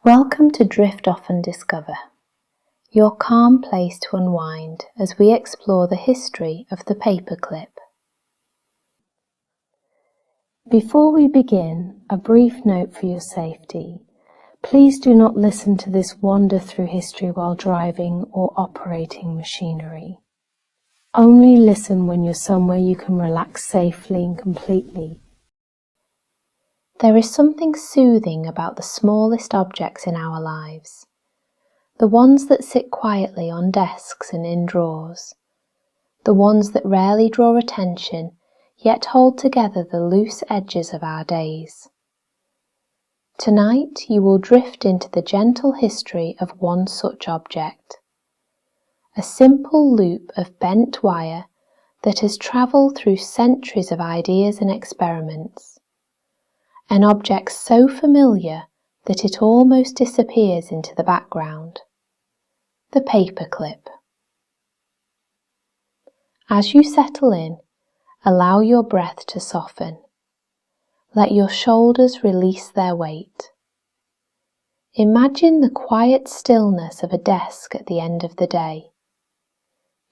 Welcome to Drift Off and Discover, your calm place to unwind as we explore the history of the paperclip. Before we begin, a brief note for your safety. Please do not listen to this wander through history while driving or operating machinery. Only listen when you're somewhere you can relax safely and completely. There is something soothing about the smallest objects in our lives, the ones that sit quietly on desks and in drawers, the ones that rarely draw attention yet hold together the loose edges of our days. Tonight you will drift into the gentle history of one such object, a simple loop of bent wire that has travelled through centuries of ideas and experiments. An object so familiar that it almost disappears into the background. The paperclip. As you settle in, allow your breath to soften. Let your shoulders release their weight. Imagine the quiet stillness of a desk at the end of the day.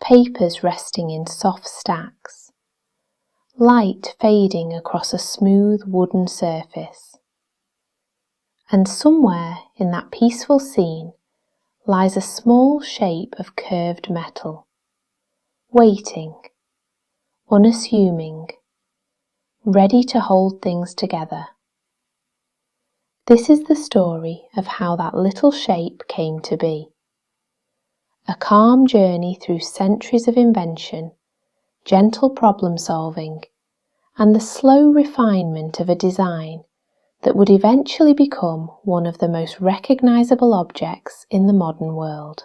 Papers resting in soft stacks. Light fading across a smooth wooden surface. And somewhere in that peaceful scene lies a small shape of curved metal, waiting, unassuming, ready to hold things together. This is the story of how that little shape came to be. A calm journey through centuries of invention, gentle problem solving, and the slow refinement of a design that would eventually become one of the most recognizable objects in the modern world.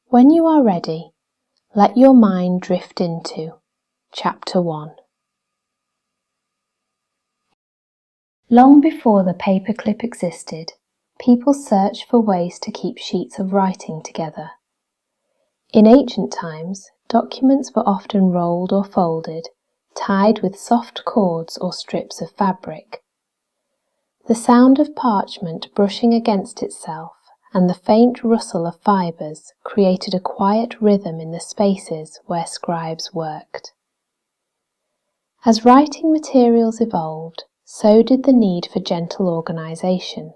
When you are ready, let your mind drift into Chapter 1. Long before the paperclip existed, people searched for ways to keep sheets of writing together. In ancient times, documents were often rolled or folded, tied with soft cords or strips of fabric. The sound of parchment brushing against itself and the faint rustle of fibres created a quiet rhythm in the spaces where scribes worked. As writing materials evolved, so did the need for gentle organisation.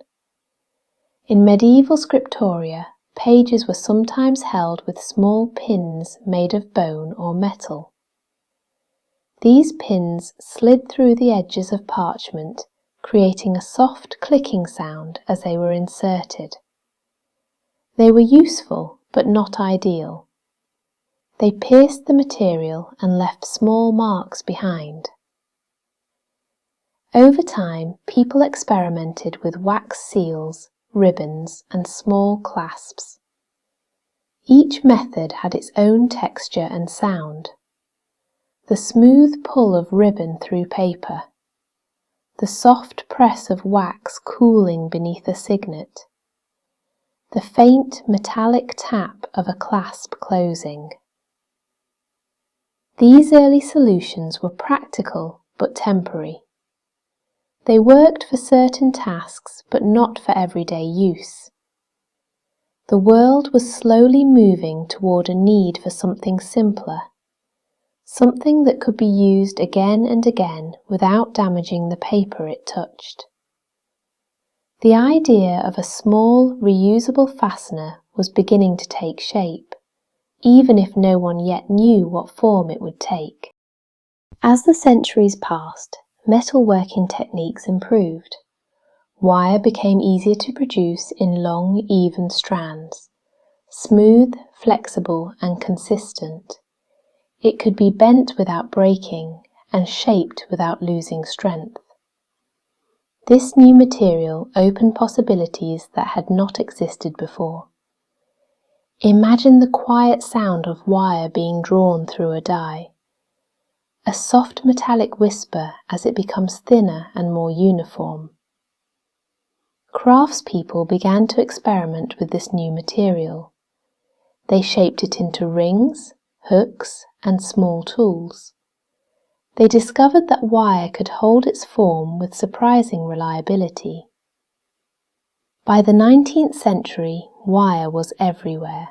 In medieval scriptoria, pages were sometimes held with small pins made of bone or metal. These pins slid through the edges of parchment, creating a soft clicking sound as they were inserted. They were useful, but not ideal. They pierced the material and left small marks behind. Over time, people experimented with wax seals, ribbons, and small clasps. Each method had its own texture and sound. The smooth pull of ribbon through paper, the soft press of wax cooling beneath a signet, the faint metallic tap of a clasp closing. These early solutions were practical but temporary. They worked for certain tasks but not for everyday use. The world was slowly moving toward a need for something simpler, something that could be used again and again without damaging the paper it touched. The idea of a small, reusable fastener was beginning to take shape, even if no one yet knew what form it would take. As the centuries passed, metalworking techniques improved. Wire became easier to produce in long, even strands, smooth, flexible, and consistent. It could be bent without breaking and shaped without losing strength. This new material opened possibilities that had not existed before. Imagine the quiet sound of wire being drawn through a die, a soft metallic whisper as it becomes thinner and more uniform. Craftspeople began to experiment with this new material. They shaped it into rings, hooks, and small tools. They discovered that wire could hold its form with surprising reliability. By the 19th century, wire was everywhere.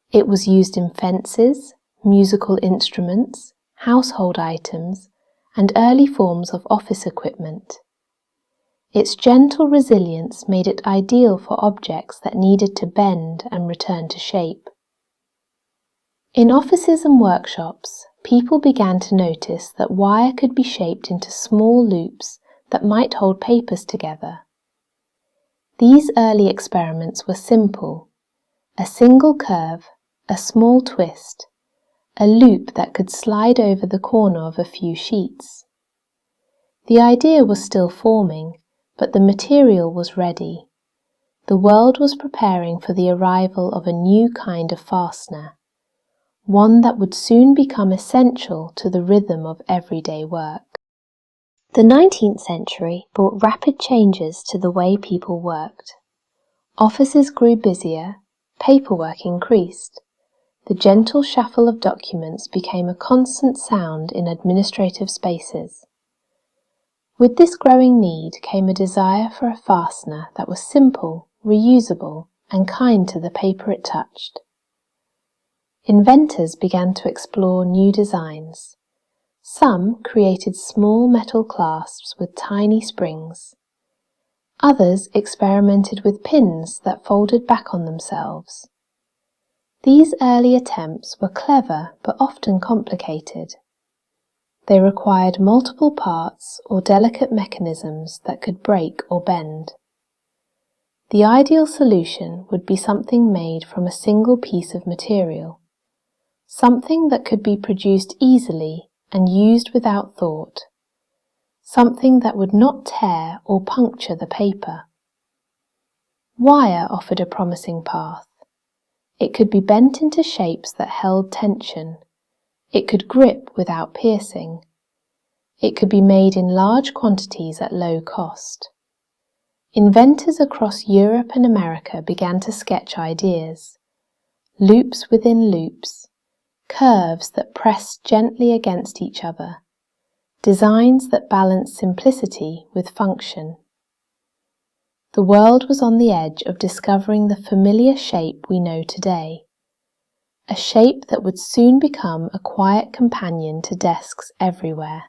It was used in fences, musical instruments, household items, and early forms of office equipment. Its gentle resilience made it ideal for objects that needed to bend and return to shape. In offices and workshops, people began to notice that wire could be shaped into small loops that might hold papers together. These early experiments were simple: a single curve, a small twist, a loop that could slide over the corner of a few sheets. The idea was still forming, but the material was ready. The world was preparing for the arrival of a new kind of fastener, one that would soon become essential to the rhythm of everyday work. The 19th century brought rapid changes to the way people worked. Offices grew busier, paperwork increased. The gentle shuffle of documents became a constant sound in administrative spaces. With this growing need came a desire for a fastener that was simple, reusable, and kind to the paper it touched. Inventors began to explore new designs. Some created small metal clasps with tiny springs. Others experimented with pins that folded back on themselves. These early attempts were clever but often complicated. They required multiple parts or delicate mechanisms that could break or bend. The ideal solution would be something made from a single piece of material, something that could be produced easily and used without thought, something that would not tear or puncture the paper. Wire offered a promising path. It could be bent into shapes that held tension. It could grip without piercing. It could be made in large quantities at low cost. Inventors across Europe and America began to sketch ideas: loops within loops, curves that pressed gently against each other, designs that balanced simplicity with function. The world was on the edge of discovering the familiar shape we know today, a shape that would soon become a quiet companion to desks everywhere.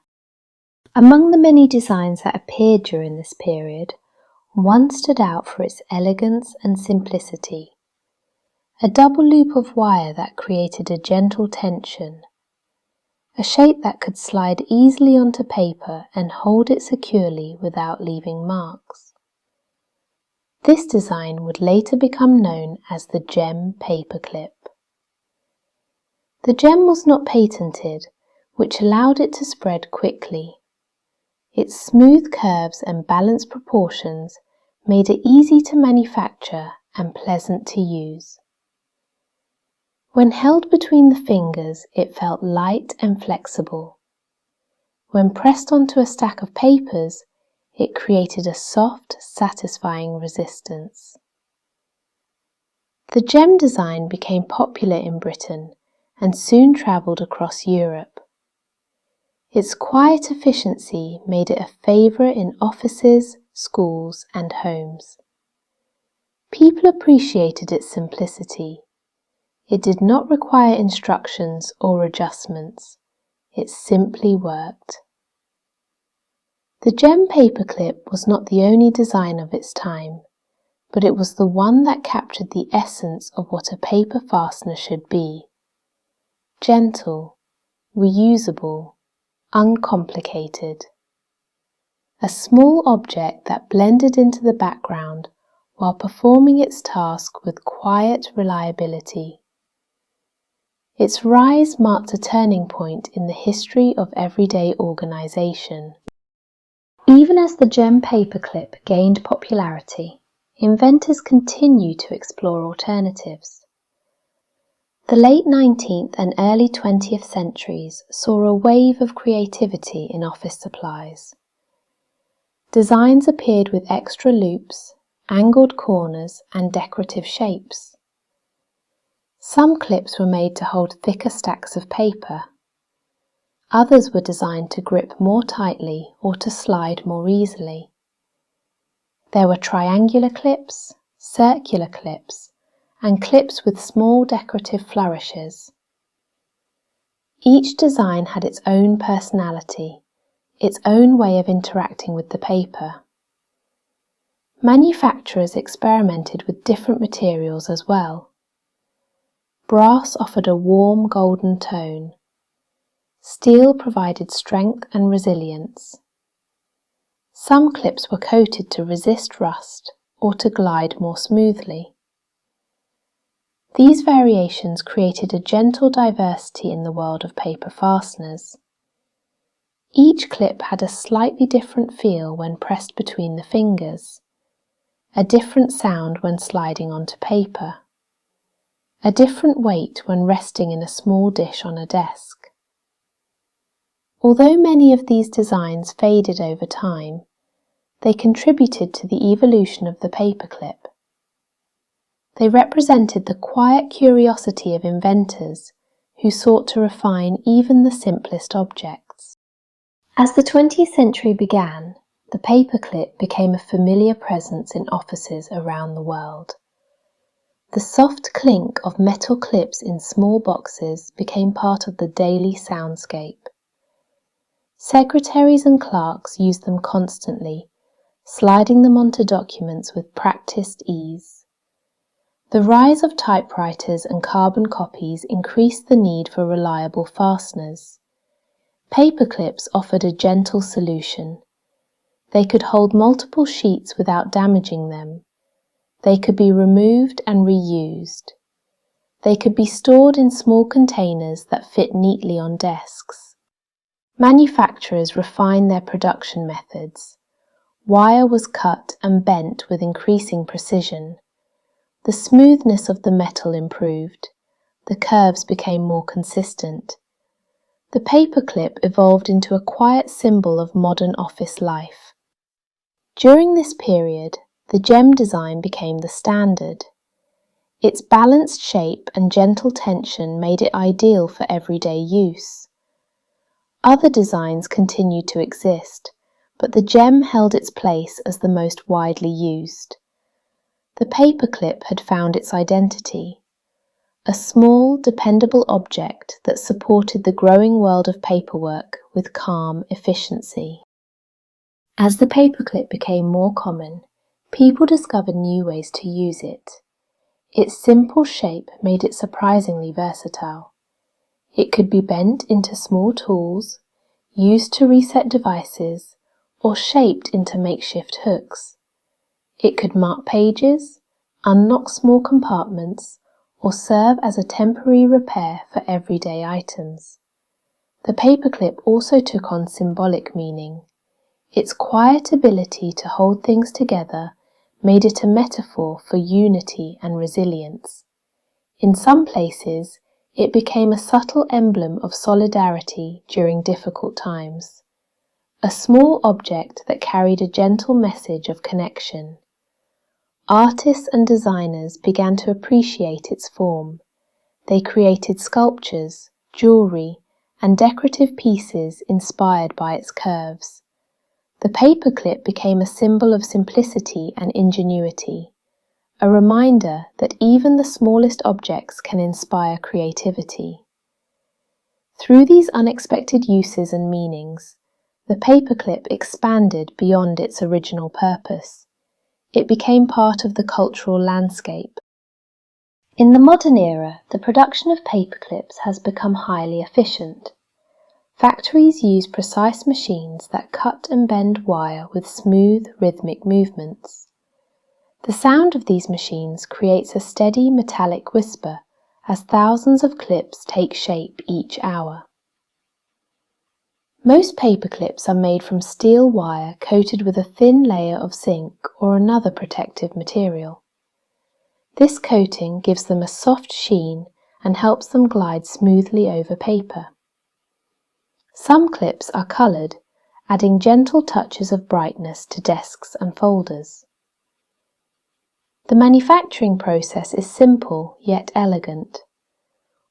Among the many designs that appeared during this period, one stood out for its elegance and simplicity. A double loop of wire that created a gentle tension, a shape that could slide easily onto paper and hold it securely without leaving marks. This design would later become known as the gem paperclip. The gem was not patented, which allowed it to spread quickly. Its smooth curves and balanced proportions made it easy to manufacture and pleasant to use. When held between the fingers, it felt light and flexible. When pressed onto a stack of papers, it created a soft, satisfying resistance. The gem design became popular in Britain and soon travelled across Europe. Its quiet efficiency made it a favourite in offices, schools, and homes. People appreciated its simplicity. It did not require instructions or adjustments. It simply worked. The gem paperclip was not the only design of its time, but it was the one that captured the essence of what a paper fastener should be: gentle, reusable, uncomplicated. A small object that blended into the background while performing its task with quiet reliability. Its rise marked a turning point in the history of everyday organisation. Even as the gem paperclip gained popularity, inventors continued to explore alternatives. The late 19th and early 20th centuries saw a wave of creativity in office supplies. Designs appeared with extra loops, angled corners, and decorative shapes. Some clips were made to hold thicker stacks of paper. Others were designed to grip more tightly or to slide more easily. There were triangular clips, circular clips, and clips with small decorative flourishes. Each design had its own personality, its own way of interacting with the paper. Manufacturers experimented with different materials as well. Brass offered a warm golden tone. Steel provided strength and resilience. Some clips were coated to resist rust or to glide more smoothly. These variations created a gentle diversity in the world of paper fasteners. Each clip had a slightly different feel when pressed between the fingers, a different sound when sliding onto paper, a different weight when resting in a small dish on a desk. Although many of these designs faded over time, they contributed to the evolution of the paperclip. They represented the quiet curiosity of inventors who sought to refine even the simplest objects. As the 20th century began, the paperclip became a familiar presence in offices around the world. The soft clink of metal clips in small boxes became part of the daily soundscape. Secretaries and clerks used them constantly, sliding them onto documents with practiced ease. The rise of typewriters and carbon copies increased the need for reliable fasteners. Paperclips offered a gentle solution. They could hold multiple sheets without damaging them. They could be removed and reused. They could be stored in small containers that fit neatly on desks. Manufacturers refined their production methods. Wire was cut and bent with increasing precision. The smoothness of the metal improved. The curves became more consistent. The paperclip evolved into a quiet symbol of modern office life. During this period, the gem design became the standard. Its balanced shape and gentle tension made it ideal for everyday use. Other designs continued to exist, but the gem held its place as the most widely used. The paperclip had found its identity, a small, dependable object that supported the growing world of paperwork with calm efficiency. As the paperclip became more common, people discovered new ways to use it. Its simple shape made it surprisingly versatile. It could be bent into small tools, used to reset devices, or shaped into makeshift hooks. It could mark pages, unlock small compartments, or serve as a temporary repair for everyday items. The paperclip also took on symbolic meaning. Its quiet ability to hold things together made it a metaphor for unity and resilience. In some places, it became a subtle emblem of solidarity during difficult times. A small object that carried a gentle message of connection. Artists and designers began to appreciate its form. They created sculptures, jewelry, and decorative pieces inspired by its curves. The paperclip became a symbol of simplicity and ingenuity, a reminder that even the smallest objects can inspire creativity. Through these unexpected uses and meanings, the paperclip expanded beyond its original purpose. It became part of the cultural landscape. In the modern era, the production of paperclips has become highly efficient. Factories use precise machines that cut and bend wire with smooth, rhythmic movements. The sound of these machines creates a steady metallic whisper as thousands of clips take shape each hour. Most paperclips are made from steel wire coated with a thin layer of zinc or another protective material. This coating gives them a soft sheen and helps them glide smoothly over paper. Some clips are coloured, adding gentle touches of brightness to desks and folders. The manufacturing process is simple yet elegant.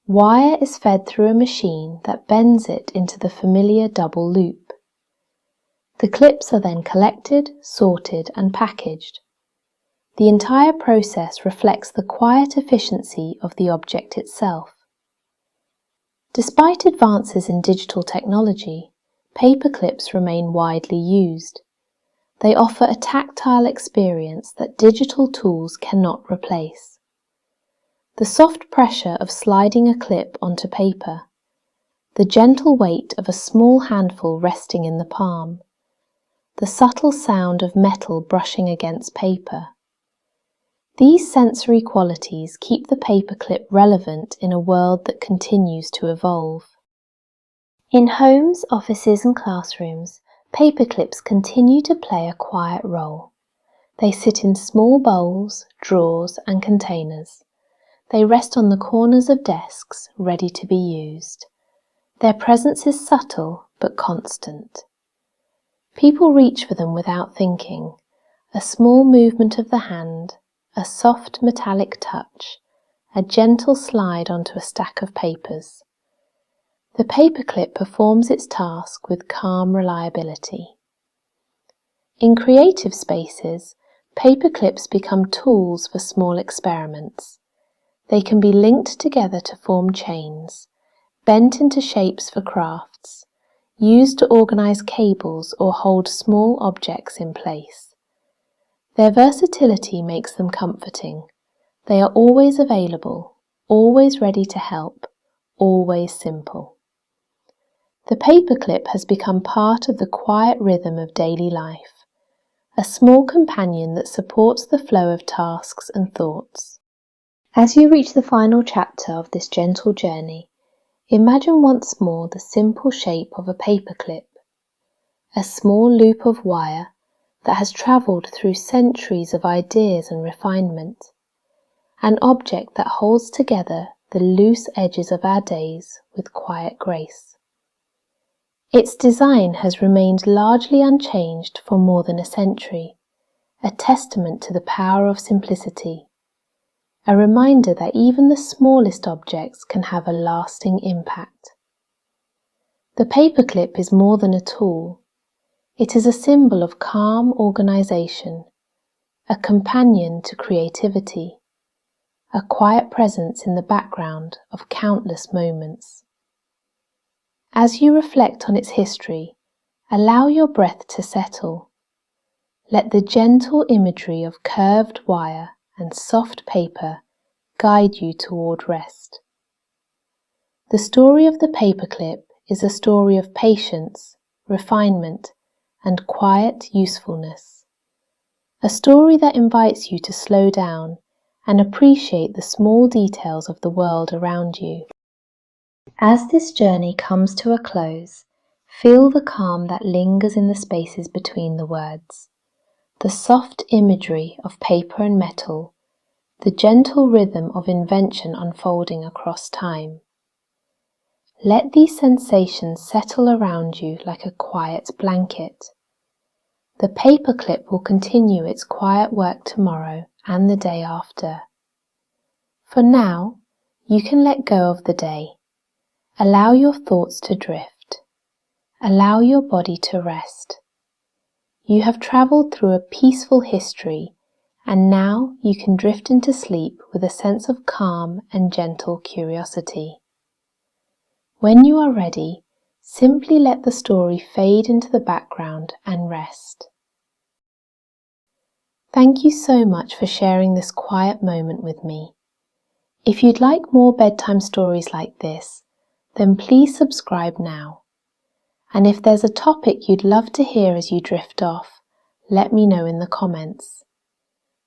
Wire is fed through a machine that bends it into the familiar double loop. The clips are then collected, sorted and packaged. The entire process reflects the quiet efficiency of the object itself. Despite advances in digital technology, paperclips remain widely used. They offer a tactile experience that digital tools cannot replace. The soft pressure of sliding a clip onto paper, the gentle weight of a small handful resting in the palm, the subtle sound of metal brushing against paper. These sensory qualities keep the paperclip relevant in a world that continues to evolve. In homes, offices and classrooms, paperclips continue to play a quiet role. They sit in small bowls, drawers and containers. They rest on the corners of desks, ready to be used. Their presence is subtle but constant. People reach for them without thinking. A small movement of the hand, a soft metallic touch, a gentle slide onto a stack of papers. The paperclip performs its task with calm reliability. In creative spaces, paperclips become tools for small experiments. They can be linked together to form chains, bent into shapes for crafts, used to organize cables or hold small objects in place. Their versatility makes them comforting. They are always available, always ready to help, always simple. The paperclip has become part of the quiet rhythm of daily life, a small companion that supports the flow of tasks and thoughts. As you reach the final chapter of this gentle journey, imagine once more the simple shape of a paperclip, a small loop of wire that has travelled through centuries of ideas and refinement, an object that holds together the loose edges of our days with quiet grace. Its design has remained largely unchanged for more than a century, a testament to the power of simplicity, a reminder that even the smallest objects can have a lasting impact. The paperclip is more than a tool. It is a symbol of calm organization, a companion to creativity, a quiet presence in the background of countless moments. As you reflect on its history, allow your breath to settle. Let the gentle imagery of curved wire and soft paper guide you toward rest. The story of the paperclip is a story of patience, refinement, and quiet usefulness. A story that invites you to slow down and appreciate the small details of the world around you. As this journey comes to a close, feel the calm that lingers in the spaces between the words, the soft imagery of paper and metal, the gentle rhythm of invention unfolding across time. Let these sensations settle around you like a quiet blanket. The paperclip will continue its quiet work tomorrow and the day after. For now, you can let go of the day. Allow your thoughts to drift. Allow your body to rest. You have travelled through a peaceful history, and now you can drift into sleep with a sense of calm and gentle curiosity. When you are ready, simply let the story fade into the background and rest. Thank you so much for sharing this quiet moment with me. If you'd like more bedtime stories like this, then please subscribe now. And if there's a topic you'd love to hear as you drift off, let me know in the comments.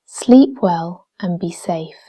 Sleep well and be safe.